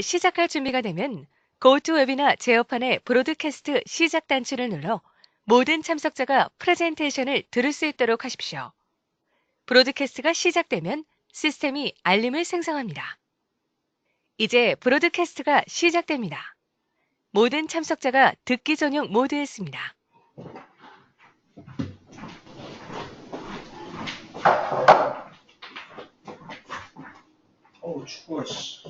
시작할 준비가 되면 고투웨비나 제어판의 브로드캐스트 시작 단추를 눌러 모든 참석자가 프레젠테이션을 들을 수 있도록 하십시오. 브로드캐스트가 시작되면 시스템이 알림을 생성합니다. 이제 브로드캐스트가 시작됩니다. 모든 참석자가 듣기 전용 모드에 있습니다. 어우 추워 씨.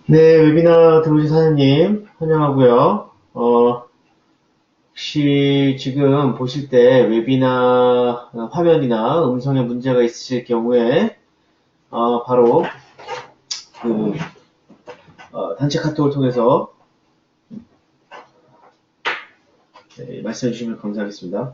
네, 웨비나 들어오신 사장님 환영하고요. 혹시 지금 보실 때 웨비나 화면이나 음성에 문제가 있으실 경우에 바로 그 단체 카톡을 통해서 말씀해 주시면 감사하겠습니다.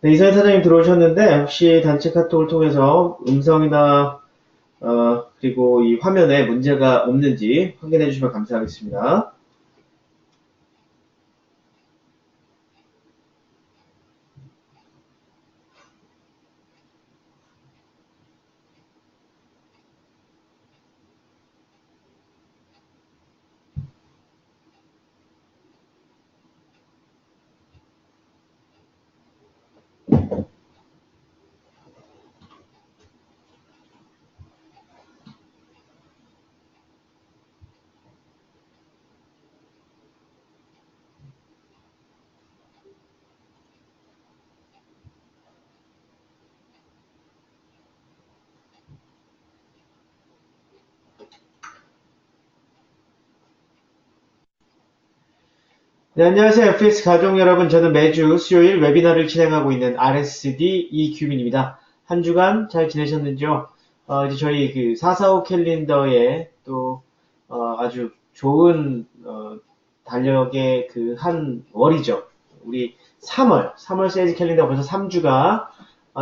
네, 이사연 사장님 들어오셨는데 혹시 단체 카톡을 통해서 음성이나 그리고 이 화면에 문제가 없는지 확인해 주시면 감사하겠습니다. 네, 안녕하세요. FX 가족 여러분. 저는 매주 수요일 웨비나를 진행하고 있는 RSD 이규민입니다. 한 주간 잘 지내셨는지요? 이제 저희 그 445 캘린더에 또 아주 좋은 달력의 그 한 월이죠. 우리 3월 세일즈 캘린더 벌써 3주가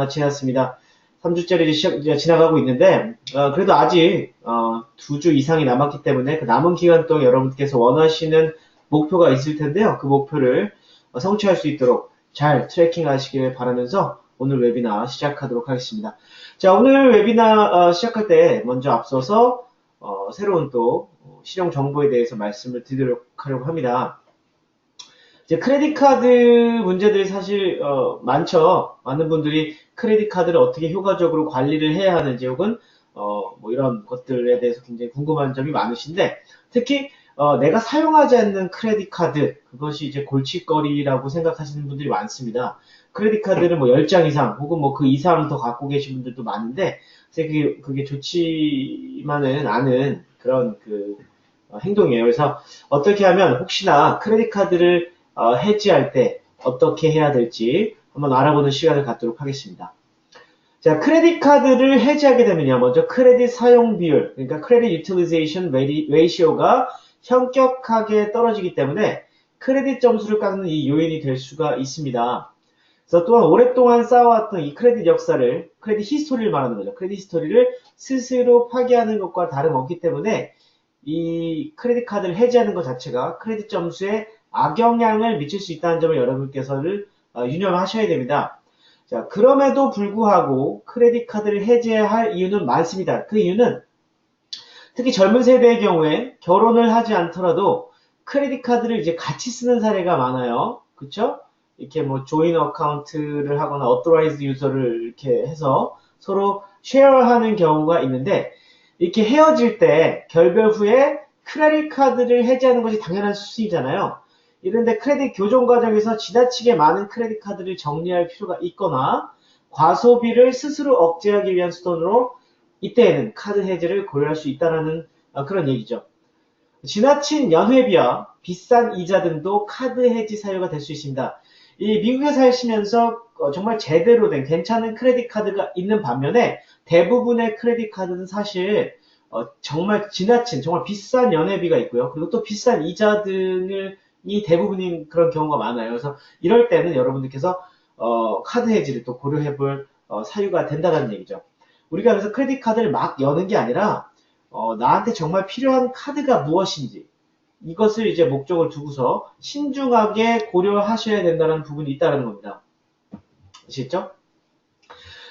지났습니다. 3주짜리 이제 지나가고 있는데 그래도 아직 2주 이상이 남았기 때문에 그 남은 기간 동안 여러분께서 원하시는 목표가 있을 텐데요. 그 목표를 성취할 수 있도록 잘 트래킹 하시길 바라면서 오늘 웨비나 시작하도록 하겠습니다. 자, 오늘 웨비나 시작할 때 먼저 앞서서 새로운 또 실용 정보에 대해서 말씀을 드리도록 하려고 합니다. 이제 크레딧 카드 문제들이 사실 많죠. 많은 분들이 크레딧 카드를 어떻게 효과적으로 관리를 해야 하는지 혹은 뭐 이런 것들에 대해서 굉장히 궁금한 점이 많으신데 특히 내가 사용하지 않는 크레딧 카드 그것이 이제 골칫거리라고 생각하시는 분들이 많습니다. 크레딧 카드를 뭐 10장 이상 혹은 뭐 그 이상 더 갖고 계신 분들도 많은데 그게 좋지만은 않은 그런 행동이에요. 그래서 어떻게 하면 혹시나 크레딧 카드를 해지할 때 어떻게 해야 될지 한번 알아보는 시간을 갖도록 하겠습니다. 자, 크레딧 카드를 해지하게 되면요. 먼저 크레딧 사용 비율, 그러니까 크레딧 유틸리제이션 레이시오가 현격하게 떨어지기 때문에 크레딧 점수를 깎는 이 요인이 될 수가 있습니다. 그래서 또한 오랫동안 쌓아왔던 이 크레딧 역사를, 크레딧 히스토리를 말하는 거죠. 크레딧 히스토리를 스스로 파기하는 것과 다름없기 때문에 이 크레딧 카드를 해지하는 것 자체가 크레딧 점수에 악영향을 미칠 수 있다는 점을 여러분께서는 유념하셔야 됩니다. 자, 그럼에도 불구하고 크레딧 카드를 해지해야 할 이유는 많습니다. 그 이유는 특히 젊은 세대의 경우에 결혼을 하지 않더라도 크레딧 카드를 이제 같이 쓰는 사례가 많아요. 그쵸? 이렇게 뭐 조인 어카운트를 하거나 어토라이즈 유저를 이렇게 해서 서로 쉐어하는 경우가 있는데 이렇게 헤어질 때 결별 후에 크레딧 카드를 해지하는 것이 당연한 수순이잖아요. 이런데 크레딧 교정 과정에서 지나치게 많은 크레딧 카드를 정리할 필요가 있거나 과소비를 스스로 억제하기 위한 수단으로 이때에는 카드 해지를 고려할 수 있다는 그런 얘기죠. 지나친 연회비와 비싼 이자 등도 카드 해지 사유가 될 수 있습니다. 이 미국에 사시면서 정말 제대로 된 괜찮은 크레딧 카드가 있는 반면에 대부분의 크레딧 카드는 사실 정말 지나친 정말 비싼 연회비가 있고요. 그리고 또 비싼 이자 등이 대부분인 그런 경우가 많아요. 그래서 이럴 때는 여러분들께서 카드 해지를 또 고려해볼 사유가 된다는 얘기죠. 우리가 그래서 크레딧 카드를 막 여는 게 아니라 나한테 정말 필요한 카드가 무엇인지 이것을 이제 목적을 두고서 신중하게 고려하셔야 된다는 부분이 있다는 겁니다. 아시겠죠?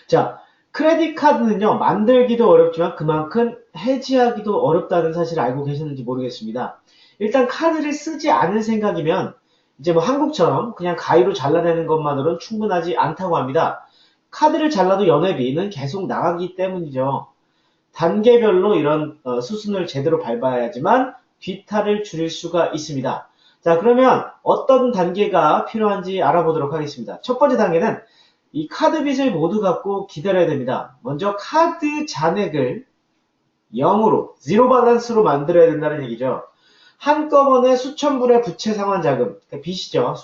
자, 크레딧 카드는요, 만들기도 어렵지만 그만큼 해지하기도 어렵다는 사실을 알고 계셨는지 모르겠습니다. 일단 카드를 쓰지 않을 생각이면 이제 뭐 한국처럼 그냥 가위로 잘라내는 것만으로는 충분하지 않다고 합니다. 카드를 잘라도 연회비는 계속 나가기 때문이죠. 단계별로 이런 수순을 제대로 밟아야지만 뒤탈을 줄일 수가 있습니다. 자, 그러면 어떤 단계가 필요한지 알아보도록 하겠습니다. 첫 번째 단계는 이 카드 빚을 모두 갖고 기다려야 됩니다. 먼저 카드 잔액을 0으로, 제로 밸런스로 만들어야 된다는 얘기죠. 한꺼번에 수천 불의 부채 상환 자금, 그러니까 빚이죠.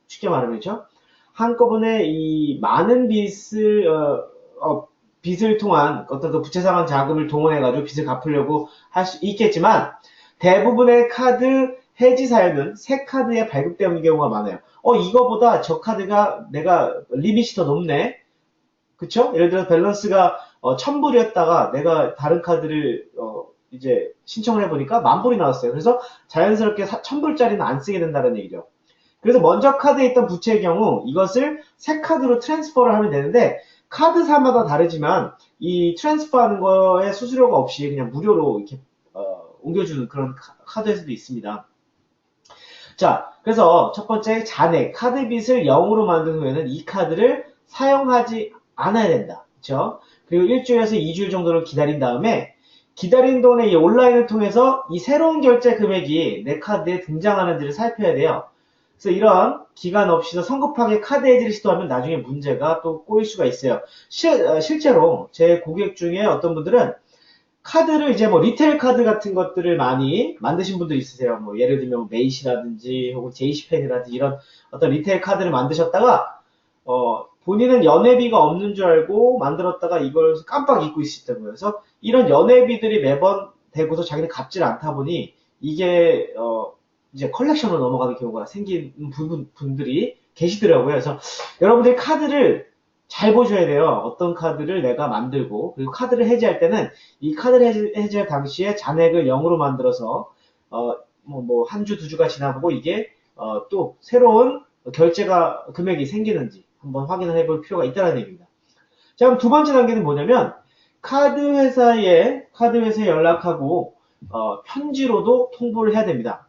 쉽게 말하면요. 한꺼번에 이 많은 빚을 통한 어떤 그 부채 상환 자금을 동원해가지고 빚을 갚으려고 할 수 있겠지만 대부분의 카드 해지 사유는 새 카드에 발급되는 경우가 많아요. 이거보다 저 카드가 내가 리밋이 더 높네. 그쵸? 예를 들어 밸런스가 1000불이었다가 내가 다른 카드를 이제 신청을 해보니까 10,000불이 나왔어요. 그래서 자연스럽게 1000불짜리는 안 쓰게 된다는 얘기죠. 그래서 먼저 카드에 있던 부채의 경우 이것을 새 카드로 트랜스퍼를 하면 되는데 카드사마다 다르지만 이 트랜스퍼하는 거에 수수료가 없이 그냥 무료로 이렇게 옮겨주는 그런 카드에서도 있습니다. 자, 그래서 첫 번째 잔액, 카드 빚을 0으로 만든 후에는 이 카드를 사용하지 않아야 된다. 그렇죠? 그리고 일주일에서 2주일 정도를 기다린 다음에 기다린 동안에 이 온라인을 통해서 이 새로운 결제 금액이 내 카드에 등장하는지를 살펴야 돼요. 그래서 이런 기간 없이도 성급하게 카드 해지를 시도하면 나중에 문제가 또 꼬일 수가 있어요. 실제로 제 고객 중에 어떤 분들은 카드를 이제 뭐 리테일 카드 같은 것들을 많이 만드신 분들 있으세요. 뭐 예를 들면 메이시라든지 혹은 제이시펜이라든지 이런 어떤 리테일 카드를 만드셨다가 본인은 연회비가 없는 줄 알고 만들었다가 이걸 깜빡 잊고 있었던 거예요. 그래서 이런 연회비들이 매번 되고서 자기는 갚질 않다 보니 이게 이제 컬렉션으로 넘어가는 경우가 생긴 분들이 계시더라고요. 그래서 여러분들이 카드를 잘 보셔야 돼요. 어떤 카드를 내가 만들고 그리고 카드를 해지할 때는 이 카드를 해지할 당시에 잔액을 0으로 만들어서 한 주, 두 주가 지나보고 이게 또 새로운 결제가 금액이 생기는지 한번 확인을 해볼 필요가 있다는 얘기입니다. 자, 그럼 두 번째 단계는 뭐냐면 카드 회사에 연락하고 편지로도 통보를 해야 됩니다.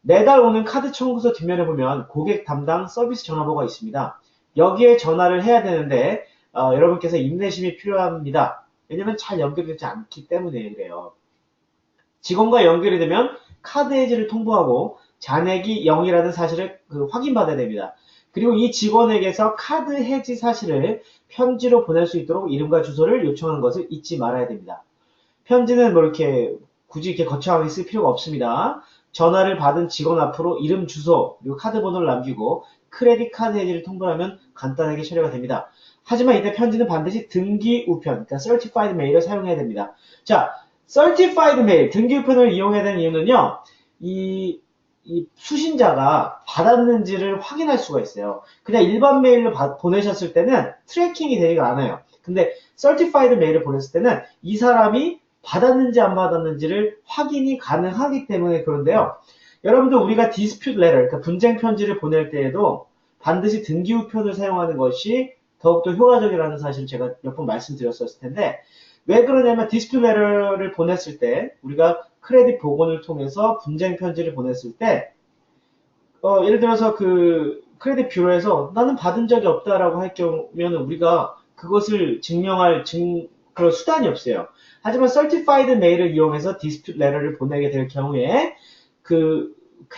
매달 오는 카드 청구서 뒷면에 보면 고객 담당 서비스 전화번호가 있습니다. 여기에 전화를 해야 되는데 여러분께서 인내심이 필요합니다. 왜냐면 잘 연결되지 않기 때문에 그래요. 직원과 연결이 되면 카드 해지를 통보하고 잔액이 0이라는 사실을 확인받아야 됩니다. 그리고 이 직원에게서 카드 해지 사실을 편지로 보낼 수 있도록 이름과 주소를 요청하는 것을 잊지 말아야 됩니다. 편지는 뭐 이렇게 굳이 이렇게 거창하게 쓸 필요가 없습니다. 전화를 받은 직원 앞으로 이름, 주소, 그리고 카드 번호를 남기고 크레딧 카드 해지를 통보하면 간단하게 처리가 됩니다. 하지만 이때 편지는 반드시 등기 우편, 그러니까 Certified Mail을 사용해야 됩니다. 자, Certified Mail, 등기 우편을 이용해야 되는 이유는요, 이 수신자가 받았는지를 확인할 수가 있어요. 그냥 일반 메일로 보내셨을 때는 트래킹이 되지가 않아요. 근데 Certified 메일을 보냈을 때는 이 사람이 받았는지 안 받았는지를 확인이 가능하기 때문에 그런데요. 여러분들 우리가 dispute letter, 그러니까 분쟁 편지를 보낼 때에도 반드시 등기 우편을 사용하는 것이 더욱더 효과적이라는 사실을 제가 몇 번 말씀드렸었을 텐데 왜 그러냐면 dispute letter를 보냈을 때 우리가 크레딧 복원을 통해서 분쟁 편지를 보냈을 때 예를 들어서 크레딧 뷰로에서 나는 받은 적이 없다라고 할 경우면 우리가 그것을 증명할 그런 수단이 없어요. 하지만 Certified 메일을 이용해서 디스퓨트 레터를 보내게 될 경우에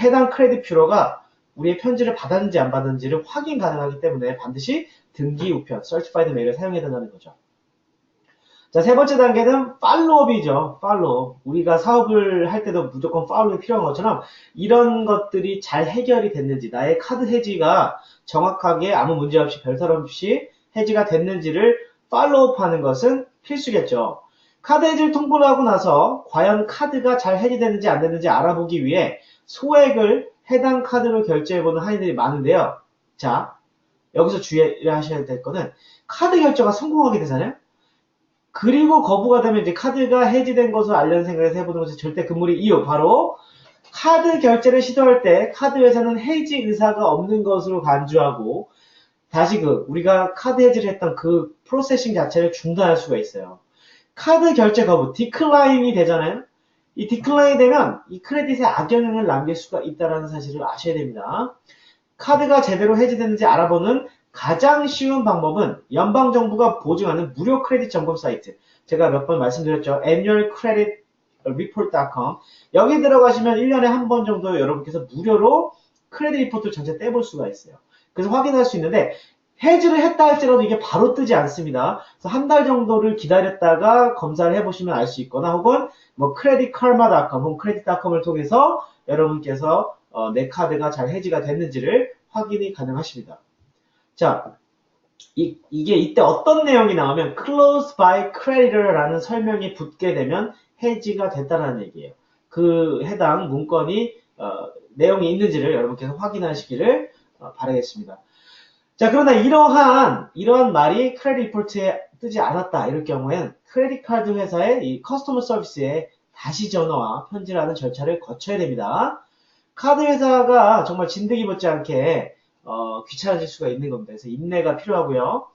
해당 크레딧 뷰러가 우리의 편지를 받았는지 안 받았는지를 확인 가능하기 때문에 반드시 등기 우편, Certified 메일을 사용해야 된다는 거죠. 자, 세 번째 단계는 팔로업이죠. 팔로업. 우리가 사업을 할 때도 무조건 팔로업이 필요한 것처럼 이런 것들이 잘 해결이 됐는지, 나의 카드 해지가 정확하게 아무 문제 없이 별탈 없이 해지가 됐는지를 팔로업하는 것은 필수겠죠. 카드 해지를 통보를 하고 나서 과연 카드가 잘 해지됐는지 안 됐는지 알아보기 위해 소액을 해당 카드로 결제해보는 할인들이 많은데요. 자, 여기서 주의하셔야 될 거는 카드 결제가 성공하게 되잖아요. 그리고 거부가 되면 이제 카드가 해지된 것을 알려는 생각에서 해보는 것이 절대 금물의 이유. 바로 카드 결제를 시도할 때 카드 회사는 해지 의사가 없는 것으로 간주하고 다시 우리가 카드 해지를 했던 그 프로세싱 자체를 중단할 수가 있어요. 카드 결제 거부, 디클라인이 되잖아요. 이 디클라인이 되면 이 크레딧에 악영향을 남길 수가 있다는 사실을 아셔야 됩니다. 카드가 제대로 해지됐는지 알아보는 가장 쉬운 방법은 연방정부가 보증하는 무료 크레딧 점검 사이트. 제가 몇 번 말씀드렸죠. annualcreditreport.com. 여기 들어가시면 1년에 한 번 정도 여러분께서 무료로 크레딧 리포트를 전체 떼볼 수가 있어요. 그래서 확인할 수 있는데 해지를 했다 할지라도 이게 바로 뜨지 않습니다. 그래서 한 달 정도를 기다렸다가 검사를 해보시면 알 수 있거나 혹은 뭐 creditkarma.com 혹은 credit.com을 통해서 여러분께서 내 카드가 잘 해지가 됐는지를 확인이 가능하십니다. 자, 이게 이때 어떤 내용이 나오면 closed by creditor라는 설명이 붙게 되면 해지가 됐다는 얘기예요. 그 해당 문건이 내용이 있는지를 여러분께서 확인하시기를 바라겠습니다. 자, 그러나 이러한 말이 크레딧 리포트에 뜨지 않았다 이럴 경우에는 크레딧 카드 회사의 이 커스터머 서비스에 다시 전화와 편지라는 절차를 거쳐야 됩니다. 카드 회사가 정말 진드기 못지않게 귀찮아질 수가 있는 겁니다. 그래서 인내가 필요하고요.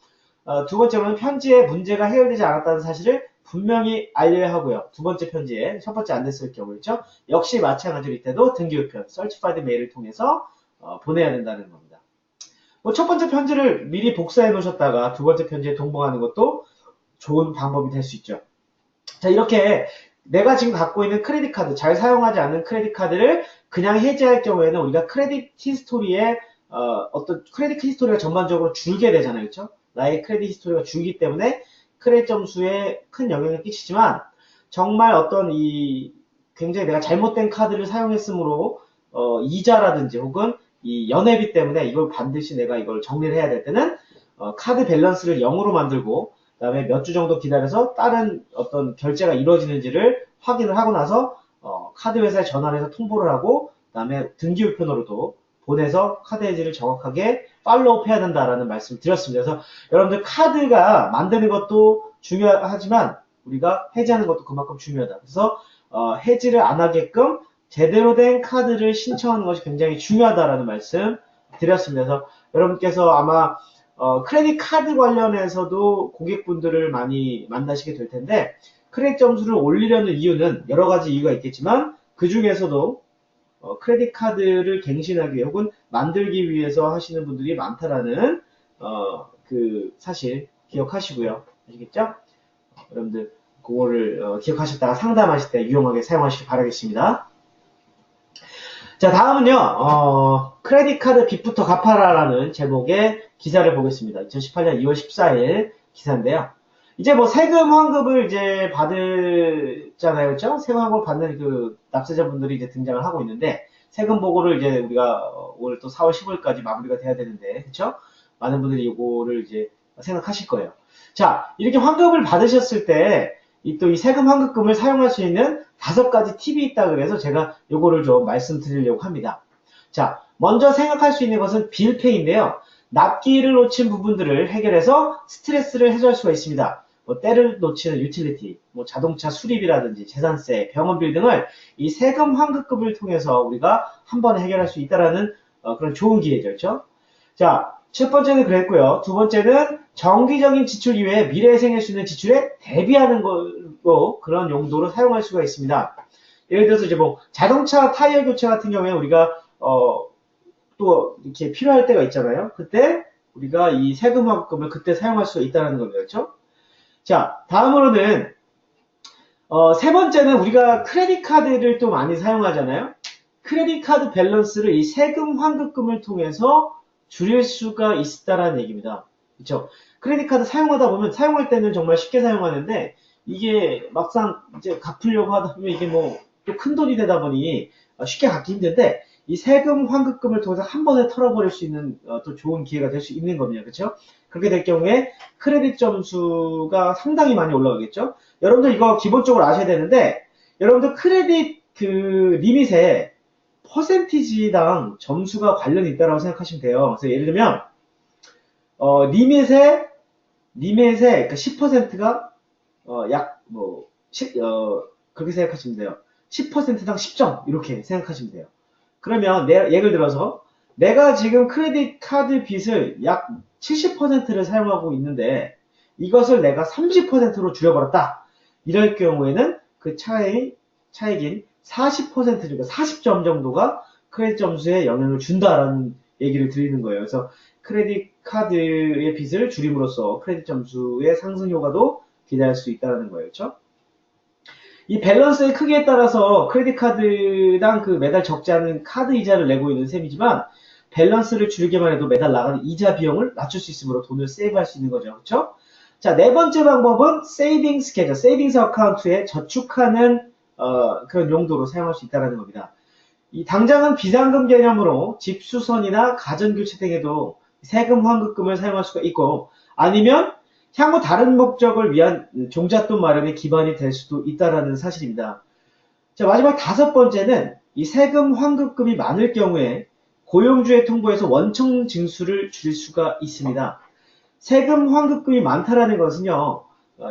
두 번째로는 편지에 문제가 해결되지 않았다는 사실을 분명히 알려야 하고요. 두 번째 편지에 첫 번째 안 됐을 경우였죠. 역시 마찬가지로 이때도 등기우편, Certified 메일을 통해서 보내야 된다는 겁니다. 첫 번째 편지를 미리 복사해 놓으셨다가 두 번째 편지에 동봉하는 것도 좋은 방법이 될 수 있죠. 자, 이렇게 내가 지금 갖고 있는 크레딧 카드, 잘 사용하지 않는 크레딧 카드를 그냥 해지할 경우에는 우리가 크레딧 히스토리에 어떤 크레딧 히스토리가 전반적으로 줄게 되잖아요. 그렇죠? 나의 크레딧 히스토리가 줄기 때문에 크레딧 점수에 큰 영향을 끼치지만 정말 어떤 굉장히 내가 잘못된 카드를 사용했으므로 이자라든지 혹은 이 연회비 때문에 이걸 반드시 내가 이걸 정리를 해야 될 때는 카드 밸런스를 0으로 만들고 그다음에 몇 주 정도 기다려서 다른 어떤 결제가 이루어지는지를 확인을 하고 나서 카드 회사에 전화를 해서 통보를 하고 그다음에 등기 우편으로도 보내서 카드 해지를 정확하게 팔로우업 해야 된다라는 말씀을 드렸습니다. 그래서 여러분들 카드가 만드는 것도 중요하지만 우리가 해지하는 것도 그만큼 중요하다. 그래서 해지를 안 하게끔 제대로 된 카드를 신청하는 것이 굉장히 중요하다라는 말씀 드렸습니다. 그래서 여러분께서 아마 크레딧 카드 관련해서도 고객분들을 많이 만나시게 될 텐데 크레딧 점수를 올리려는 이유는 여러 가지 이유가 있겠지만 그 중에서도 크레딧 카드를 갱신하기 위해 혹은 만들기 위해서 하시는 분들이 많다라는 그 사실 기억하시고요. 아시겠죠? 여러분들 그거를 기억하셨다가 상담하실 때 유용하게 사용하시길 바라겠습니다. 자, 다음은요, 크레딧 카드 빚부터 갚아라라는 제목의 기사를 보겠습니다. 2018년 2월 14일 기사인데요. 이제 뭐 세금 환급을 이제 받았잖아요. 그렇죠? 세금 환급을 받는 그 납세자분들이 이제 등장을 하고 있는데, 세금 보고를 이제 우리가 올 또 4월 15일까지 마무리가 돼야 되는데, 그렇죠? 많은 분들이 이거를 이제 생각하실 거예요. 자, 이렇게 환급을 받으셨을 때, 또 이 세금 환급금을 사용할 수 있는 5가지 팁이 있다 그래서 제가 요거를 좀 말씀드리려고 합니다. 자, 먼저 생각할 수 있는 것은 빌페이인데요. 납기를 놓친 부분들을 해결해서 스트레스를 해소할 수가 있습니다. 뭐 때를 놓치는 유틸리티, 뭐 자동차 수리비라든지 재산세, 병원비 등을 이 세금 환급금을 통해서 우리가 한 번에 해결할 수 있다라는 그런 좋은 기회죠. 그렇죠? 자, 첫 번째는 그랬고요. 두 번째는 정기적인 지출 이외에 미래에 생길 수 있는 지출에 대비하는 걸로 그런 용도로 사용할 수가 있습니다. 예를 들어서 이제 뭐 자동차 타이어 교체 같은 경우에 우리가 또 이렇게 필요할 때가 있잖아요. 그때 우리가 이 세금 환급금을 그때 사용할 수가 있다는 겁니다. 그렇죠? 자, 다음으로는 세 번째는 우리가 크레딧 카드를 또 많이 사용하잖아요. 크레딧 카드 밸런스를 이 세금 환급금을 통해서 줄일 수가 있다라는 얘기입니다. 그렇죠? 크레딧 카드 사용하다 보면 사용할 때는 정말 쉽게 사용하는데 이게 막상 이제 갚으려고 하다 보면 이게 뭐 또 큰 돈이 되다 보니 쉽게 갚기 힘든데 이 세금 환급금을 통해서 한 번에 털어버릴 수 있는 또 좋은 기회가 될 수 있는 겁니다. 그렇죠? 그렇게 될 경우에 크레딧 점수가 상당히 많이 올라가겠죠? 여러분들 이거 기본적으로 아셔야 되는데 여러분들 크레딧 그 리밋에 퍼센티지당 점수가 관련이 있다고 생각하시면 돼요. 그래서 예를 들면 리밋의 그러니까 10%가 그렇게 생각하시면 돼요. 10%당 10점 이렇게 생각하시면 돼요. 그러면 예를 들어서 내가 지금 크레딧 카드 빚을 약 70%를 사용하고 있는데 이것을 내가 30%로 줄여버렸다. 이럴 경우에는 그 차액인 40% 그러니까 40점 정도가 크레딧 점수에 영향을 준다라는 얘기를 드리는 거예요. 그래서 크레딧 카드의 빚을 줄임으로써 크레딧 점수의 상승 효과도 기대할 수 있다는 거예요. 그렇죠? 이 밸런스의 크기에 따라서 크레딧 카드당 그 매달 적지 않은 카드 이자를 내고 있는 셈이지만 밸런스를 줄이기만 해도 매달 나가는 이자 비용을 낮출 수 있으므로 돈을 세이브할 수 있는 거죠. 그렇죠? 자, 네 번째 방법은 세이빙스 계좌, 세이빙스 어카운트에 저축하는 그런 용도로 사용할 수 있다는 겁니다. 이 당장은 비상금 개념으로 집수선이나 가전교체 등에도 세금 환급금을 사용할 수가 있고 아니면 향후 다른 목적을 위한 종잣돈 마련의 기반이 될 수도 있다는 사실입니다. 자, 마지막 5번째는 이 세금 환급금이 많을 경우에 고용주에 통보해서 원청 징수를 줄일 수가 있습니다. 세금 환급금이 많다라는 것은요,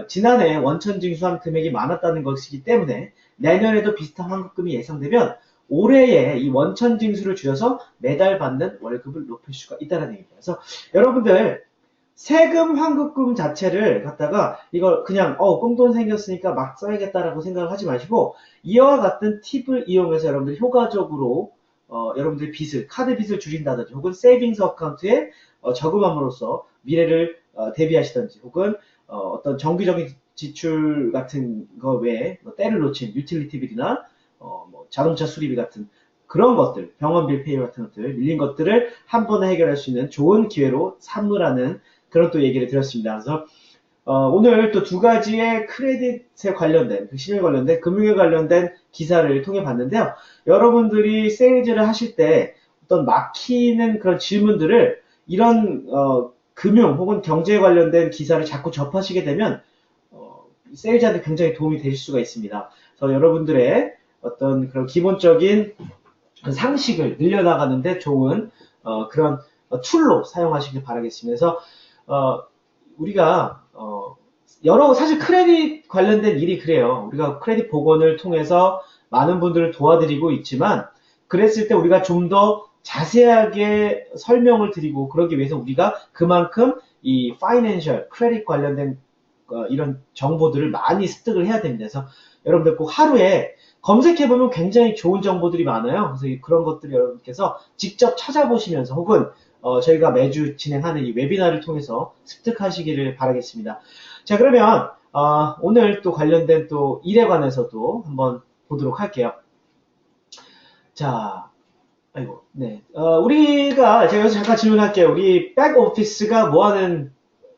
지난해 원천 징수한 금액이 많았다는 것이기 때문에 내년에도 비슷한 환급금이 예상되면 올해에 이 원천 징수를 줄여서 매달 받는 월급을 높일 수가 있다는 얘기입니다. 그래서 여러분들 세금 환급금 자체를 갖다가 이걸 그냥 꽁돈 생겼으니까 막 써야겠다라고 생각을 하지 마시고 이와 같은 팁을 이용해서 여러분들 효과적으로 여러분들의 카드 빚을 줄인다든지 혹은 세이빙스 어카운트에 저금함으로써 미래를 대비하시든지 혹은 어떤 정기적인 지출 같은 거 외에 때를 놓친 유틸리티 빌이나 뭐 자동차 수리비 같은 그런 것들, 병원비 페이 같은 것들, 밀린 것들을 한 번에 해결할 수 있는 좋은 기회로 삼으라는 그런 또 얘기를 드렸습니다. 그래서 오늘 또 2가지의 크레딧에 관련된, 신용에 관련된, 금융에 관련된 기사를 통해 봤는데요. 여러분들이 세일즈를 하실 때 어떤 막히는 그런 질문들을 이런 금융 혹은 경제에 관련된 기사를 자꾸 접하시게 되면 세일즈한테 굉장히 도움이 되실 수가 있습니다. 그래서 여러분들의 어떤 그런 기본적인 상식을 늘려나가는데 좋은 그런 툴로 사용하시길 바라겠습니다. 그래서 우리가 사실 크레딧 관련된 일이 그래요. 우리가 크레딧 복원을 통해서 많은 분들을 도와드리고 있지만 그랬을 때 우리가 좀 더 자세하게 설명을 드리고 그러기 위해서 우리가 그만큼 이 파이낸셜 크레딧 관련된 이런 정보들을 많이 습득을 해야 됩니다. 그래서 여러분들 꼭 하루에 검색해보면 굉장히 좋은 정보들이 많아요. 그래서 그런 것들을 여러분께서 직접 찾아보시면서 혹은 저희가 매주 진행하는 이 웨비나를 통해서 습득하시기를 바라겠습니다. 자, 그러면 오늘 또 관련된 또 일에 관해서도 한번 보도록 할게요. 자, 아이고, 네. 우리가 제가 여기서 잠깐 질문할게요. 우리 백오피스가 뭐 하는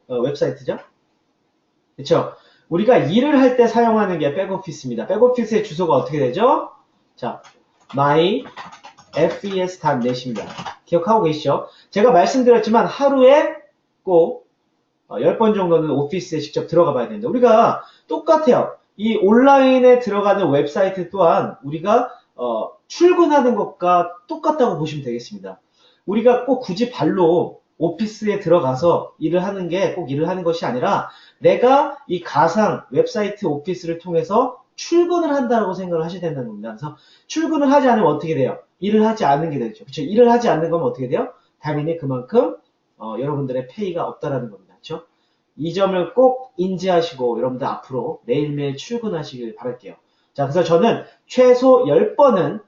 웹사이트죠? 그렇죠? 우리가 일을 할 때 사용하는 게 백오피스입니다. 백오피스의 주소가 어떻게 되죠? 자, myfes.net입니다. 기억하고 계시죠? 제가 말씀드렸지만 하루에 꼭 10번 정도는 오피스에 직접 들어가 봐야 됩니다. 우리가 똑같아요. 이 온라인에 들어가는 웹사이트 또한 우리가 출근하는 것과 똑같다고 보시면 되겠습니다. 우리가 꼭 굳이 발로 오피스에 들어가서 일을 하는 게 꼭 일을 하는 것이 아니라 내가 이 가상 웹사이트 오피스를 통해서 출근을 한다고 생각을 하셔야 된다는 겁니다. 그래서 출근을 하지 않으면 어떻게 돼요? 일을 하지 않는 게 되죠. 그렇죠? 일을 하지 않는 거면 어떻게 돼요? 당연히 그만큼 여러분들의 페이가 없다라는 겁니다. 그렇죠? 이 점을 꼭 인지하시고 여러분들 앞으로 매일매일 출근하시길 바랄게요. 자, 그래서 저는 최소 10번은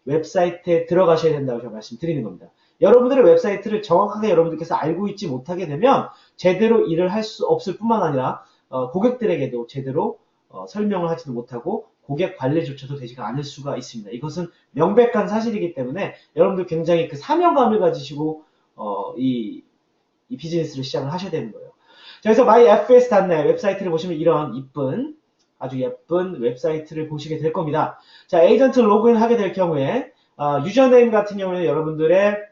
웹사이트에 들어가셔야 된다고 제가 말씀드리는 겁니다. 여러분들의 웹사이트를 정확하게 여러분들께서 알고 있지 못하게 되면 제대로 일을 할 수 없을 뿐만 아니라 고객들에게도 제대로 설명을 하지도 못하고 고객 관리조차도 되지가 않을 수가 있습니다. 이것은 명백한 사실이기 때문에 여러분들 굉장히 그 사명감을 가지시고 이 비즈니스를 시작을 하셔야 되는 거예요. 자, 그래서 myfs.net 웹사이트를 보시면 이런 이쁜 아주 예쁜 웹사이트를 보시게 될 겁니다. 자, 에이전트 로그인 하게 될 경우에 유저네임 같은 경우에는 여러분들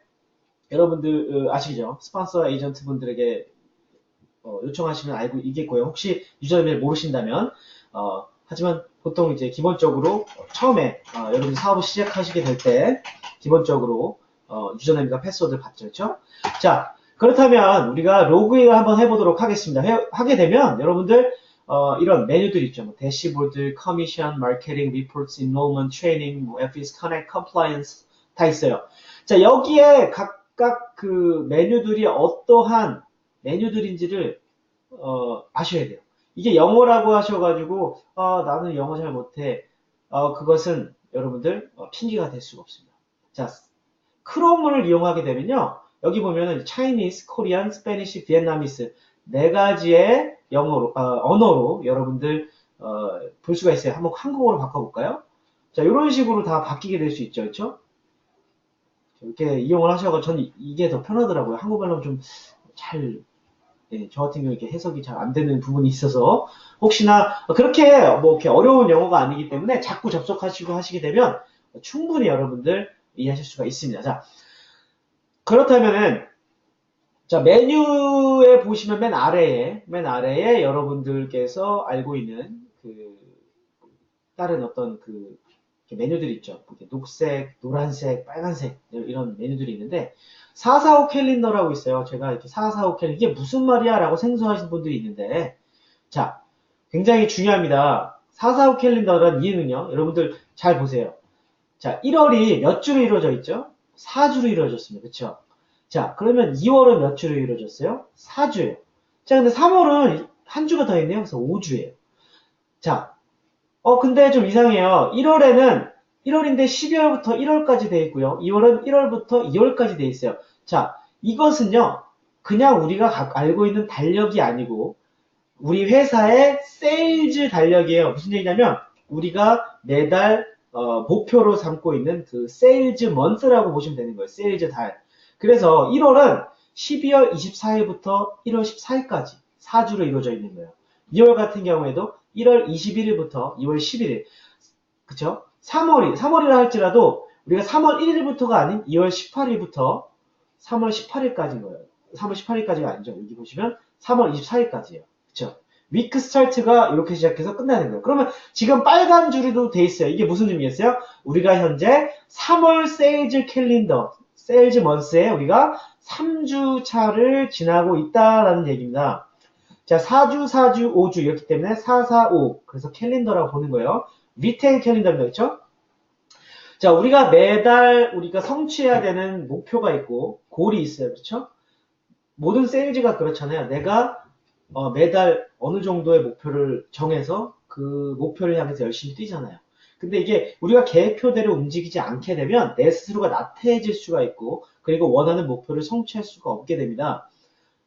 아시죠? 스폰서 에이전트 분들에게 요청하시면 알고 있겠고요. 혹시 유저네임을 모르신다면 하지만 보통 이제 기본적으로 처음에 여러분들 사업을 시작하시게 될 때 기본적으로 유저네임과 패스워드를 받죠. 그렇죠? 자, 그렇다면 우리가 로그인을 한번 해보도록 하겠습니다. 하게 되면 여러분들 이런 메뉴들 있죠. 뭐 대시보드, 커미션, 마케팅, 리포트, 인롤먼트, 트레이닝, 뭐 FS 커넥트, 컴플라이언스 다 있어요. 자, 여기에 각각 그 메뉴들이 어떠한 메뉴들인지를 아셔야 돼요. 이게 영어라고 하셔가지고 나는 영어 잘 못해. 그것은 여러분들 핑계가 될 수가 없습니다. 자, 크롬을 이용하게 되면요. 여기 보면은 Chinese, Korean, Spanish, Vietnamese 네 가지의 언어로 여러분들 볼 수가 있어요. 한번 한국어로 바꿔볼까요? 자, 이런 식으로 다 바뀌게 될 수 있죠, 그렇죠? 이렇게 이용을 하셔서 저는 이게 더 편하더라고요. 한국말로 좀 잘, 저 같은 경우 이렇게 해석이 잘 안 되는 부분이 있어서 혹시나 그렇게 뭐 이렇게 어려운 영어가 아니기 때문에 자꾸 접속하시고 하시게 되면 충분히 여러분들 이해하실 수가 있습니다. 자, 그렇다면은 자, 메뉴에 보시면 맨 아래에 여러분들께서 알고 있는 그 다른 어떤 그 메뉴들이 있죠. 녹색, 노란색, 빨간색 이런 메뉴들이 있는데 445 캘린더라고 있어요. 제가 이렇게 445 캘린더 이게 무슨 말이야? 라고 생소하신 분들이 있는데 자, 굉장히 중요합니다. 445 캘린더라는 이유는요. 여러분들 잘 보세요. 자, 1월이 몇 주로 이루어져 있죠? 4주로 이루어졌습니다. 그쵸? 자, 그러면 2월은 몇 주로 이루어졌어요? 4주예요. 자, 근데 3월은 한 주가 더 있네요. 그래서 5주예요. 자, 근데 좀 이상해요. 1월인데 12월부터 1월까지 돼 있고요. 2월은 1월부터 2월까지 돼 있어요. 자, 이것은요, 그냥 우리가 알고 있는 달력이 아니고, 우리 회사의 세일즈 달력이에요. 무슨 얘기냐면, 우리가 매달, 목표로 삼고 있는 그 세일즈 먼스라고 보시면 되는 거예요. 세일즈 달. 그래서 1월은 12월 24일부터 1월 14일까지 4주로 이루어져 있는 거예요. 2월 같은 경우에도 1월 21일부터 2월 11일. 그쵸? 3월이라 할지라도 우리가 3월 1일부터가 아닌 2월 18일부터 3월 18일까지인 거예요. 3월 18일까지가 아니죠. 여기 보시면 3월 24일까지예요. 그쵸? 위크 스타트가 이렇게 시작해서 끝나는 거예요. 그러면 지금 빨간 줄이도 돼 있어요. 이게 무슨 의미겠어요? 우리가 현재 3월 세일즈 캘린더, 세일즈 먼스에 우리가 3주 차를 지나고 있다라는 얘기입니다. 자, 4주, 4주, 5주 이렇기 때문에 4, 4, 5 그래서 캘린더라고 보는 거예요. 리테일 캘린더입니다. 그렇죠? 자, 우리가 매달 우리가 성취해야 되는 목표가 있고 골이 있어요. 그렇죠? 모든 세일즈가 그렇잖아요. 내가 매달 어느 정도의 목표를 정해서 그 목표를 향해서 열심히 뛰잖아요. 근데 이게 우리가 계획표대로 움직이지 않게 되면 내 스스로가 나태해질 수가 있고, 그리고 원하는 목표를 성취할 수가 없게 됩니다.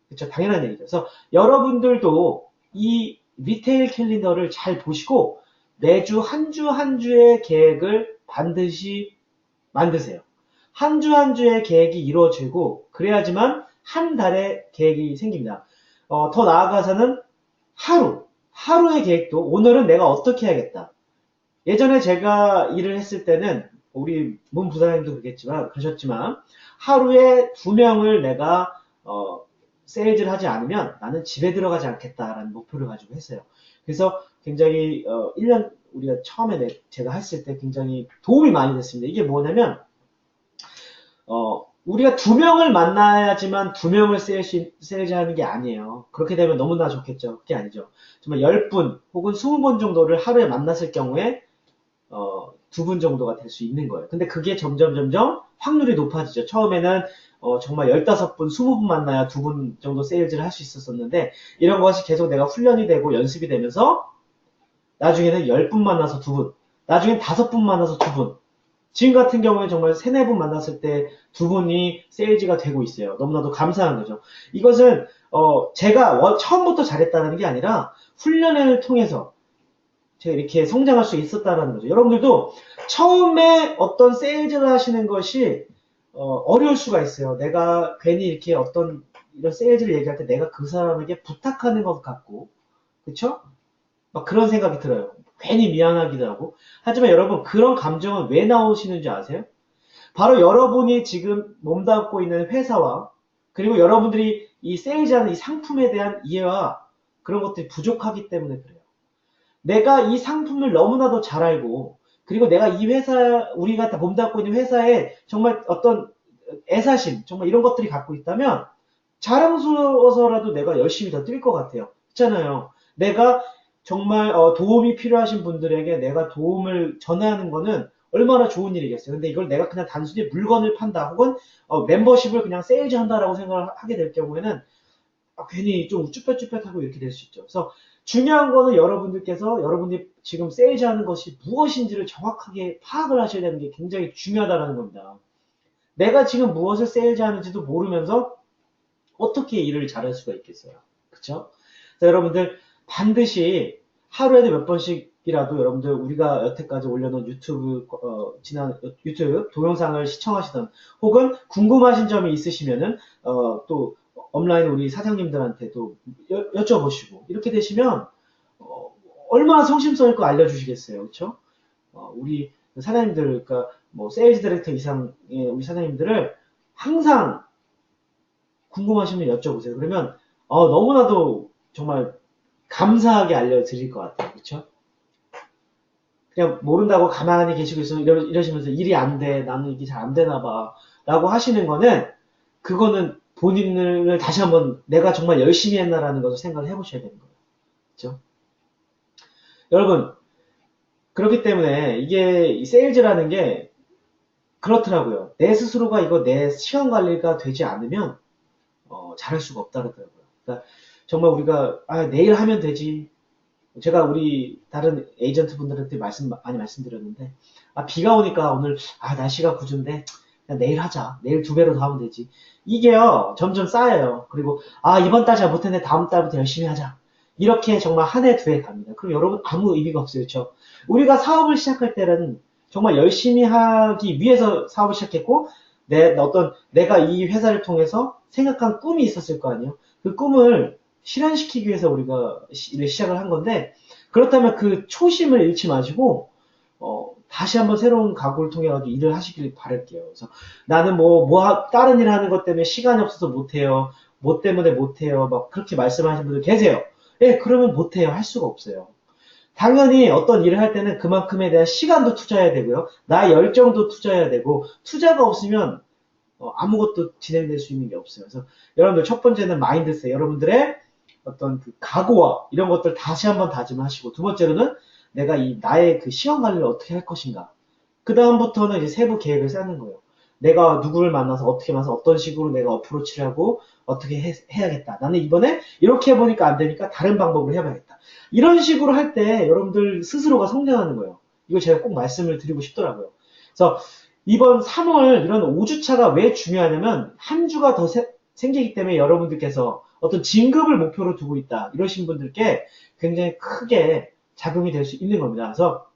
그렇죠? 당연한 얘기죠. 그래서 여러분들도 이 리테일 캘린더를 잘 보시고 매주 한 주 한 주의 계획을 반드시 만드세요. 한 주 한 주의 계획이 이루어지고 그래야지만 한 달의 계획이 생깁니다. 더 나아가서는 하루의 계획도 오늘은 내가 어떻게 해야겠다. 예전에 제가 일을 했을 때는 우리 문 부사장님도 그러셨지만 하루에 2명을 내가 세일즈를 하지 않으면 나는 집에 들어가지 않겠다라는 목표를 가지고 했어요. 그래서 굉장히 1년 우리가 처음에 제가 했을 때 굉장히 도움이 많이 됐습니다. 이게 뭐냐면 우리가 2명을 만나야지만 2명을 세일즈하는 게 아니에요. 그렇게 되면 너무나 좋겠죠. 그게 아니죠. 정말 10분 혹은 20번 정도를 하루에 만났을 경우에 2분 정도가 될 수 있는 거예요. 근데 그게 점점 확률이 높아지죠. 처음에는 정말 15분, 20분 만나야 2분 정도 세일즈를 할 수 있었었는데 이런 것이 계속 내가 훈련이 되고 연습이 되면서 나중에는 10분 만나서 2분, 나중엔 5분 만나서 2분. 지금 같은 경우에 정말 3, 4분 만났을 때 2분이 세일즈가 되고 있어요. 너무나도 감사한 거죠. 이것은 제가 처음부터 잘했다는 게 아니라 훈련을 통해서 제가 이렇게 성장할 수 있었다는 거죠. 여러분들도 처음에 어떤 세일즈를 하시는 것이 어려울 수가 있어요. 내가 괜히 이렇게 어떤 이런 세일즈를 얘기할 때 내가 그 사람에게 부탁하는 것 같고, 그쵸? 막 그런 생각이 들어요. 괜히 미안하기도 하고. 하지만 여러분, 그런 감정은 왜 나오시는지 아세요? 바로 여러분이 지금 몸담고 있는 회사와, 그리고 여러분들이 이 세일즈하는 이 상품에 대한 이해와 그런 것들이 부족하기 때문에 그래요. 내가 이 상품을 너무나도 잘 알고, 그리고 내가 이 회사, 우리가 다 몸담고 있는 회사에 정말 어떤 애사심, 정말 이런 것들이 갖고 있다면, 자랑스러워서라도 내가 열심히 더 뛸 것 같아요. 있잖아요. 내가 정말 도움이 필요하신 분들에게 내가 도움을 전하는 거는 얼마나 좋은 일이겠어요. 근데 이걸 내가 그냥 단순히 물건을 판다, 혹은 멤버십을 그냥 세일즈 한다라고 생각을 하게 될 경우에는 괜히 좀 우쭈뼛쭈뼛하고 이렇게 될 수 있죠. 그래서 중요한 거는 여러분들께서 여러분이 지금 세일즈하는 것이 무엇인지를 정확하게 파악을 하셔야 되는 게 굉장히 중요하다는 겁니다. 내가 지금 무엇을 세일즈하는지도 모르면서 어떻게 일을 잘할 수가 있겠어요. 그쵸? 여러분들 반드시 하루에도 몇 번씩이라도 여러분들 우리가 여태까지 올려놓은 지난 유튜브 동영상을 시청하시던, 혹은 궁금하신 점이 있으시면은 또 업라인 우리 사장님들한테도 여쭤보시고, 이렇게 되시면 얼마나 성심성 있고 알려주시겠어요. 그렇죠? 우리 사장님들, 그러니까 뭐 세일즈 디렉터 이상의 우리 사장님들을 항상 궁금하시면 여쭤보세요. 그러면 너무나도 정말 감사하게 알려드릴 것 같아요. 그렇죠? 그냥 모른다고 가만히 계시고 있어 이러시면서 일이 안 돼, 나는 이게 잘 안 되나 봐 라고 하시는 거는, 그거는 본인을 다시 한번 내가 정말 열심히 했나라는 것을 생각을 해보셔야 되는 거예요. 그렇죠? 여러분, 그렇기 때문에 이게 이 세일즈라는 게 그렇더라고요. 내 스스로가 이거 내 시간 관리가 되지 않으면 잘할 수가 없다 그러더라고요. 그러니까 정말 우리가 내일 하면 되지. 제가 우리 다른 에이전트 분들한테 많이 말씀드렸는데, 비가 오니까 오늘 날씨가 구준데 그냥 내일 하자. 내일 2배로 더 하면 되지. 이게요 점점 쌓여요. 그리고 이번 달 잘 못했네, 다음 달부터 열심히 하자. 이렇게 정말 한 해, 2해 갑니다. 그럼 여러분 아무 의미가 없어요. 그렇죠? 우리가 사업을 시작할 때는 정말 열심히 하기 위해서 사업을 시작했고, 내가 이 회사를 통해서 생각한 꿈이 있었을 거 아니에요. 그 꿈을 실현시키기 위해서 우리가 일을 시작을 한 건데, 그렇다면 그 초심을 잃지 마시고 다시 한번 새로운 각오를 통해 가지고 일을 하시길 바랄게요. 그래서 나는 다른 일 하는 것 때문에 시간이 없어서 못해요. 뭐 때문에 못해요. 막 그렇게 말씀하시는 분들 계세요. 예, 그러면 못해요. 할 수가 없어요. 당연히 어떤 일을 할 때는 그만큼에 대한 시간도 투자해야 되고요. 나의 열정도 투자해야 되고, 투자가 없으면 아무것도 진행될 수 있는 게 없어요. 그래서 여러분들 첫 번째는 마인드셋, 여러분들의 어떤 그 각오와 이런 것들 다시 한번 다짐하시고, 두 번째로는 내가 나의 그 시간 관리를 어떻게 할 것인가. 그 다음부터는 이제 세부 계획을 짜는 거예요. 내가 누구를 만나서 어떻게 만나서 어떤 식으로 내가 어프로치를 하고 어떻게 해야겠다. 나는 이번에 이렇게 해보니까 안 되니까 다른 방법으로 해봐야겠다. 이런 식으로 할 때 여러분들 스스로가 성장하는 거예요. 이거 제가 꼭 말씀을 드리고 싶더라고요. 그래서 이번 3월 이런 5주차가 왜 중요하냐면 한 주가 더 생기기 때문에 여러분들께서 어떤 진급을 목표로 두고 있다 이러신 분들께 굉장히 크게 작용이 될 수 있는 겁니다. 그래서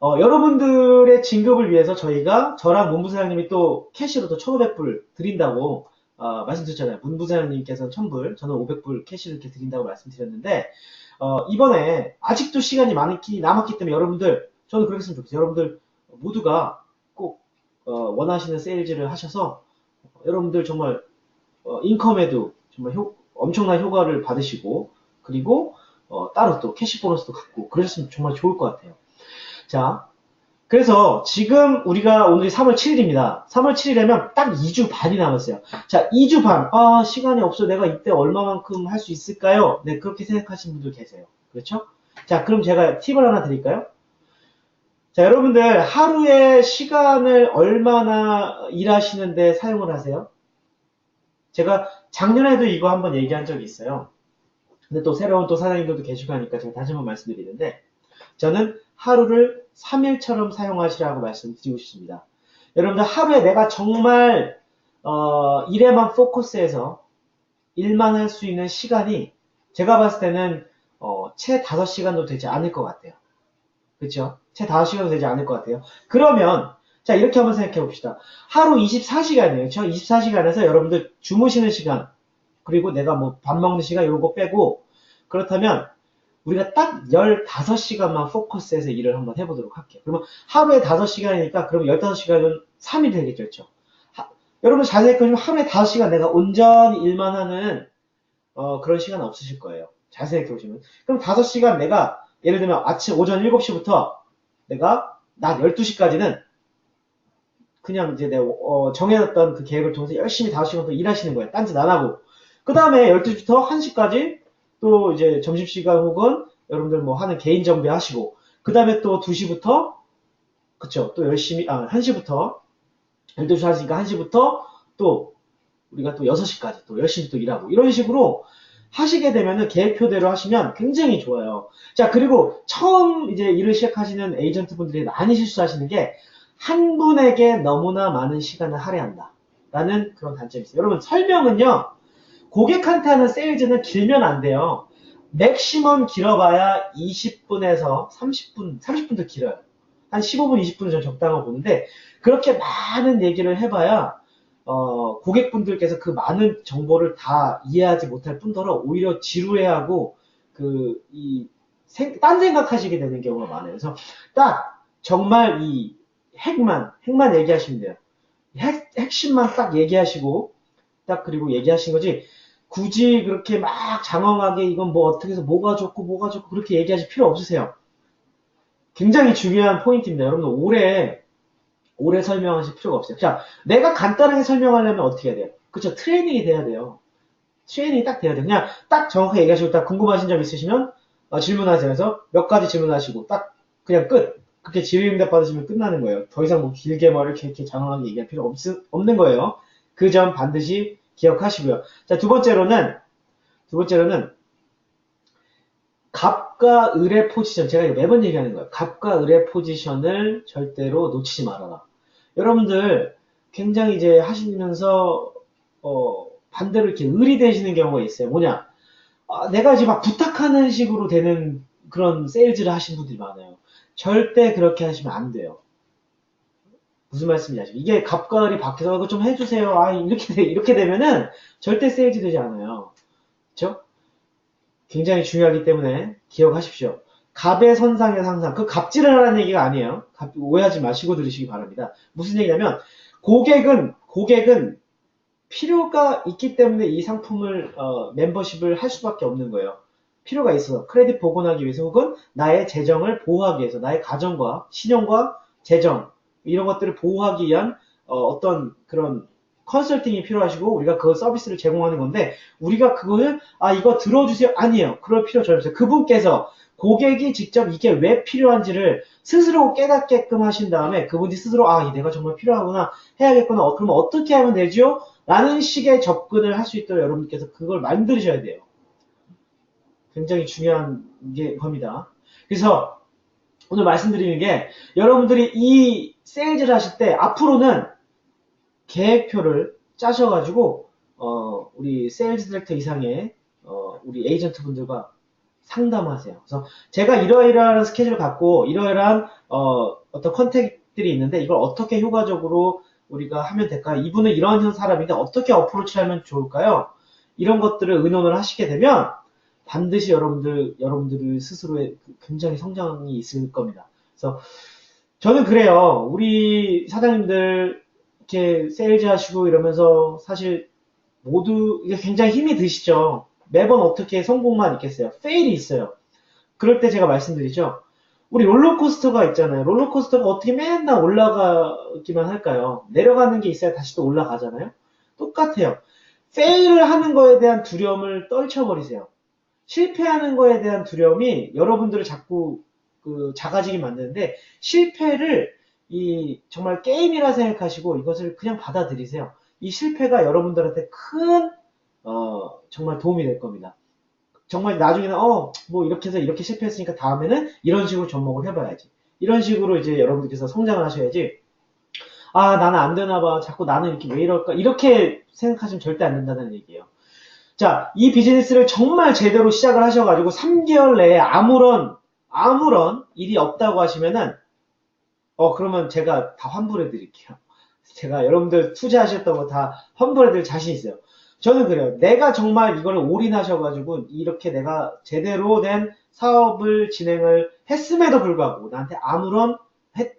여러분들의 진급을 위해서 저희가 저랑 문부사장님이 또 캐시로 또 1,500불 드린다고 말씀드렸잖아요. 문부사장님께서는 1,000불, 저는 500불 캐시를 이렇게 드린다고 말씀드렸는데 이번에 아직도 시간이 많이 남았기 때문에 여러분들 저는 그렇게 했으면 좋겠어요. 여러분들 모두가 꼭 원하시는 세일즈를 하셔서 여러분들 정말 인컴에도 정말 엄청난 효과를 받으시고 그리고 따로 또 캐시 보너스도 갖고 그러셨으면 정말 좋을 것 같아요. 자, 그래서 지금 우리가 오늘이 3월 7일입니다. 3월 7일이면 딱 2주 반이 남았어요. 자, 2주 반. 시간이 없어. 내가 이때 얼마만큼 할 수 있을까요? 네, 그렇게 생각하시는 분들 계세요. 그렇죠? 자, 그럼 제가 팁을 하나 드릴까요? 자, 여러분들 하루에 시간을 얼마나 일하시는데 사용을 하세요? 제가 작년에도 이거 한번 얘기한 적이 있어요. 근데 또 새로운 또 사장님들도 계시고 하니까 제가 다시 한번 말씀드리는데 저는 하루를 3일처럼 사용하시라고 말씀드리고 싶습니다. 여러분들 하루에 내가 정말 일에만 포커스해서 일만 할 수 있는 시간이 제가 봤을 때는 채 5시간도 되지 않을 것 같아요. 그렇죠? 채 5시간도 되지 않을 것 같아요. 그러면 자 이렇게 한번 생각해 봅시다. 하루 24시간이에요. 그렇죠? 24시간에서 여러분들 주무시는 시간 그리고 내가 뭐 밥 먹는 시간 이런 거 빼고 그렇다면 우리가 딱 15시간만 포커스해서 일을 한번 해보도록 할게요. 그러면 하루에 5시간이니까 그럼 15시간은 3일 되겠죠. 그렇죠? 여러분 잘 생각해보시면 하루에 5시간 내가 온전히 일만 하는 그런 시간 없으실 거예요. 잘 생각해보시면. 그럼 5시간 내가 예를 들면 아침 오전 7시부터 내가 낮 12시까지는 그냥 이제 내가 정해놨던 그 계획을 통해서 열심히 5시간 더 일하시는 거예요. 딴짓 안 하고. 그 다음에 12시부터 1시까지 또 이제 점심시간 혹은 여러분들 뭐 하는 개인 정비 하시고 그 다음에 또 2시부터 그쵸 또 열심히 1시부터 12시 하시니까 1시부터 또 우리가 또 6시까지 또 열심히 또 일하고 이런 식으로 하시게 되면은 계획표대로 하시면 굉장히 좋아요. 자 그리고 처음 이제 일을 시작하시는 에이전트 분들이 많이 실수하시는 게 한 분에게 너무나 많은 시간을 할애한다 라는 그런 단점이 있어요. 여러분 설명은요 고객한테 하는 세일즈는 길면 안 돼요. 맥시멈 길어봐야 20분에서 30분, 30분도 길어요. 한 15분, 20분은 전 적당하고 보는데 그렇게 많은 얘기를 해봐야 고객분들께서 그 많은 정보를 다 이해하지 못할 뿐더러 오히려 지루해하고 딴 생각하시게 되는 경우가 많아요. 그래서 딱 정말 이 핵만 얘기하시면 돼요. 핵심만 딱 얘기하시고 딱 그리고 얘기하신 거지 굳이 그렇게 막 장황하게 이건 뭐 어떻게 해서 뭐가 좋고 그렇게 얘기하실 필요 없으세요. 굉장히 중요한 포인트입니다. 여러분들 오래 설명하실 필요가 없어요. 자, 내가 간단하게 설명하려면 어떻게 해야 돼요? 그쵸? 트레이닝이 돼야 돼요. 트레이닝이 딱 돼야 돼요. 그냥 딱 정확하게 얘기하시고 딱 궁금하신 점 있으시면 질문하세요. 그래서 몇 가지 질문하시고 딱 그냥 끝. 그렇게 질의응답 받으시면 끝나는 거예요. 더 이상 뭐 길게 뭐 이렇게 장황하게 얘기할 필요 없는 거예요. 그 점 반드시 기억하시고요. 자, 두 번째로는 갑과 을의 포지션. 제가 매번 얘기하는 거예요. 갑과 을의 포지션을 절대로 놓치지 말아라. 여러분들 굉장히 이제 하시면서 반대로 이렇게 을이 되시는 경우가 있어요. 뭐냐? 내가 이제 막 부탁하는 식으로 되는 그런 세일즈를 하신 분들이 많아요. 절대 그렇게 하시면 안 돼요. 무슨 말씀인지 아시죠? 이게 갑과 을이 밖에서 이거 좀 해주세요. 이렇게 되면은 절대 세일즈 되지 않아요. 그렇죠? 굉장히 중요하기 때문에 기억하십시오. 갑의 선상의 상상. 그 갑질을 하라는 얘기가 아니에요. 오해하지 마시고 들으시기 바랍니다. 무슨 얘기냐면 고객은 필요가 있기 때문에 이 상품을 멤버십을 할 수밖에 없는 거예요. 필요가 있어서 크레딧 복원하기 위해서 혹은 나의 재정을 보호하기 위해서 나의 가정과 신용과 재정 이런 것들을 보호하기 위한 어떤 그런 컨설팅이 필요하시고 우리가 그 서비스를 제공하는 건데 우리가 그거를 이거 들어주세요 아니에요. 그럴 필요 전혀 없어요. 그분께서 고객이 직접 이게 왜 필요한지를 스스로 깨닫게끔 하신 다음에 그분이 스스로 내가 정말 필요하구나 해야겠구나 그러면 어떻게 하면 되죠? 라는 식의 접근을 할 수 있도록 여러분께서 그걸 만드셔야 돼요. 굉장히 중요한 게 겁니다. 그래서 오늘 말씀드리는 게 여러분들이 이 세일즈를 하실 때 앞으로는 계획표를 짜셔가지고 우리 세일즈 디렉터 이상의 우리 에이전트 분들과 상담하세요. 그래서 제가 이러이러한 스케줄을 갖고 이러이러한 어떤 컨택들이 있는데 이걸 어떻게 효과적으로 우리가 하면 될까요? 이분은 이런 사람인데 어떻게 어프로치를 하면 좋을까요? 이런 것들을 의논을 하시게 되면 반드시 여러분들 스스로의 굉장히 성장이 있을 겁니다. 그래서 저는 그래요. 우리 사장님들 이렇게 세일즈 하시고 이러면서 사실 모두 이게 굉장히 힘이 드시죠. 매번 어떻게 성공만 있겠어요. 페일이 있어요. 그럴 때 제가 말씀드리죠. 우리 롤러코스터가 있잖아요. 롤러코스터가 어떻게 맨날 올라가기만 할까요? 내려가는 게 있어야 다시 또 올라가잖아요. 똑같아요. 페일을 하는 거에 대한 두려움을 떨쳐버리세요. 실패하는 거에 대한 두려움이 여러분들을 자꾸 작아지게 만드는데 실패를 정말 게임이라 생각하시고 이것을 그냥 받아들이세요. 이 실패가 여러분들한테 큰 정말 도움이 될 겁니다. 정말 나중에는 뭐 이렇게 해서 이렇게 실패했으니까 다음에는 이런 식으로 접목을 해봐야지. 이런 식으로 이제 여러분들께서 성장을 하셔야지. 아, 나는 안 되나 봐. 자꾸 나는 이렇게 왜 이럴까? 이렇게 생각하시면 절대 안 된다는 얘기예요. 자, 이 비즈니스를 정말 제대로 시작을 하셔가지고 3개월 내에 아무런 일이 없다고 하시면은 그러면 제가 다 환불해 드릴게요. 제가 여러분들 투자하셨던 거 다 환불해 드릴 자신 있어요. 저는 그래요. 내가 정말 이걸 올인하셔가지고 이렇게 내가 제대로 된 사업을 진행을 했음에도 불구하고 나한테 아무런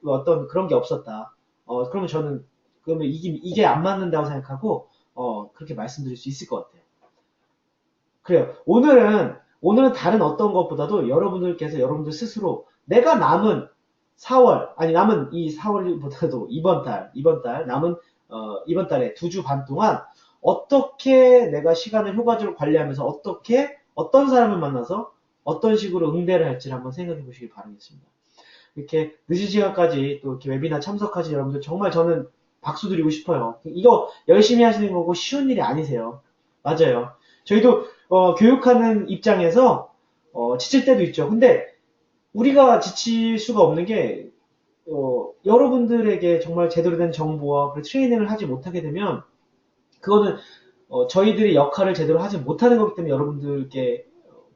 어떤 그런 게 없었다. 그러면 저는 그러면 이게 안 맞는다고 생각하고 그렇게 말씀드릴 수 있을 것 같아요. 그래요. 오늘은 다른 어떤 것보다도 여러분들께서 여러분들 스스로 내가 남은 4월, 아니 남은 이 4월보다도 이번 달, 남은 이번 달에 2주 반 동안 어떻게 내가 시간을 효과적으로 관리하면서 어떤 사람을 만나서 어떤 식으로 응대를 할지를 한번 생각해 보시기 바라겠습니다. 이렇게 늦은 시간까지 또 이렇게 웨비나 참석하신 여러분들 정말 저는 박수 드리고 싶어요. 이거 열심히 하시는 거고 쉬운 일이 아니세요. 맞아요. 저희도 교육하는 입장에서 지칠 때도 있죠. 근데 우리가 지칠 수가 없는 게 여러분들에게 정말 제대로 된 정보와 트레이닝을 하지 못하게 되면 그거는 저희들의 역할을 제대로 하지 못하는 거기 때문에 여러분들께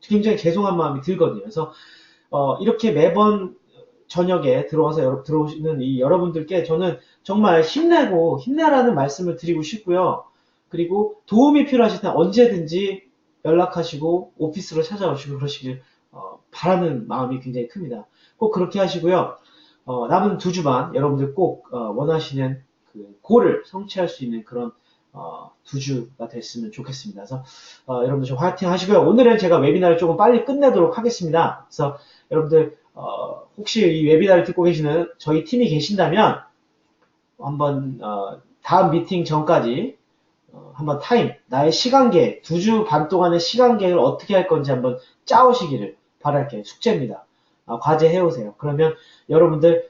굉장히 죄송한 마음이 들거든요. 그래서 이렇게 매번 저녁에 들어오시는 이 여러분들께 저는 정말 힘내라는 말씀을 드리고 싶고요. 그리고 도움이 필요하실 때 언제든지 연락하시고 오피스로 찾아오시고 그러시길 바라는 마음이 굉장히 큽니다. 꼭 그렇게 하시고요. 남은 2주 반 여러분들 꼭 원하시는 그 골을 성취할 수 있는 그런 2주가 됐으면 좋겠습니다. 그래서 여러분들 좀 화이팅 하시고요. 오늘은 제가 웨비나를 조금 빨리 끝내도록 하겠습니다. 그래서 여러분들 혹시 이 웨비나를 듣고 계시는 저희 팀이 계신다면 한번 다음 미팅 전까지 한번 나의 시간계, 2주 반 동안의 시간계를 어떻게 할 건지 한번 짜오시기를 바랄게요. 숙제입니다. 과제 해오세요. 그러면 여러분들의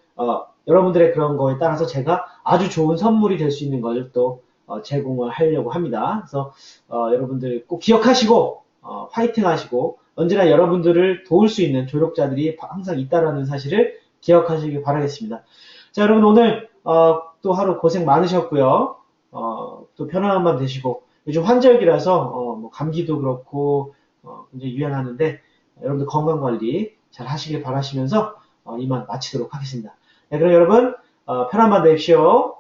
그런 거에 따라서 제가 아주 좋은 선물이 될 수 있는 것을 또 제공을 하려고 합니다. 그래서 여러분들 꼭 기억하시고 화이팅 하시고 언제나 여러분들을 도울 수 있는 조력자들이 항상 있다라는 사실을 기억하시길 바라겠습니다. 자, 여러분 오늘 또 하루 고생 많으셨고요. 또 편안한 밤 되시고 요즘 환절기라서 뭐 감기도 그렇고 굉장히 유행하는데 여러분들 건강 관리 잘 하시길 바라시면서 이만 마치도록 하겠습니다. 네, 그럼 여러분 편안한 밤 되십시오.